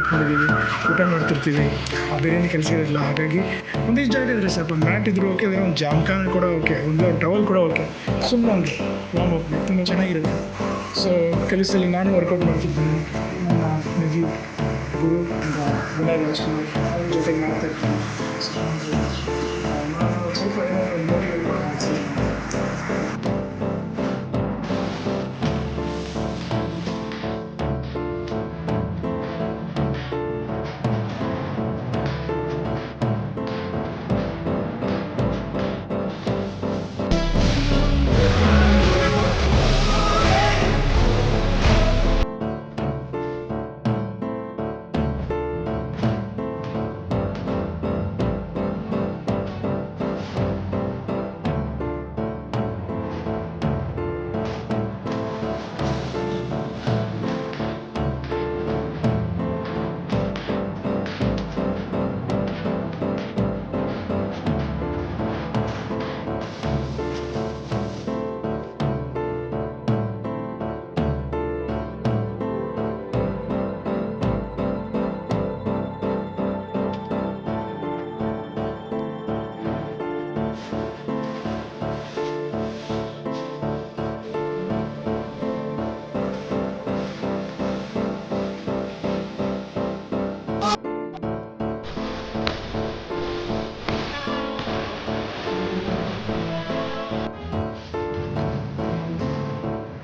ನಿಂತ್ಕೊಂಡಿದ್ದೀವಿ, ಊಟ ಮಾಡ್ತಿರ್ತೀವಿ. ಆ ಬಿರಿಯಾನಿ ಕೆಲಸ ಇರಲಿಲ್ಲ, ಹಾಗಾಗಿ ಒಂದಿಷ್ಟು ಜಾಗ ಇದ್ದರೆ ಸ್ವಲ್ಪ ಮ್ಯಾಟ್ ಇದ್ದರೂ ಓಕೆ, ಅದೇ ಒಂದು ಜಾಮ್ಖಾನ ಕೂಡ ಓಕೆ, ಒಂದು ಟವಲ್ ಕೂಡ ಓಕೆ, ಸುಮ್ಮನೆ ಒಂದು ವಾರ್ಮ್ ಅಪ್ ತುಂಬ ಚೆನ್ನಾಗಿರುತ್ತೆ. ಸೊ ಕೆಲಸದಲ್ಲಿ ನಾನು ವರ್ಕೌಟ್ ಮಾಡ್ತಿದ್ದೀನಿ, ನನ್ನ ನಗಿ ಗುರು ಅಂತ ವಿನಯ್ ರಾಜ್ಕುಮಾರ್ ಅವ್ರ ಜೊತೆಗೆ ಮಾಡ್ತಾಯಿರ್ತೀನಿ. ಸೊ ನಾನು ಸ್ವಲ್ಪ ಮೋಟಿವೇಟ್ ಮಾಡ್ತೀನಿ.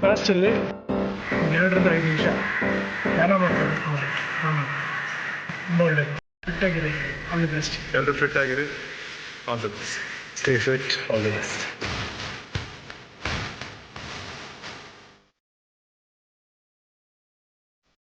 ಫಾಸ್ಟಲ್ಲಿ 2-5 ನಿಮಿಷ ಧ್ಯಾನ ಮಾಡ್ತಾರೆ. ಒಳ್ಳೆಯದು, ಫಿಟ್ಟಾಗಿದೆ. All the best. ಎಲ್ಲರೂ ಫಿಟ್ ಆಗಿರಿ. All the best. Stay fit. All the best.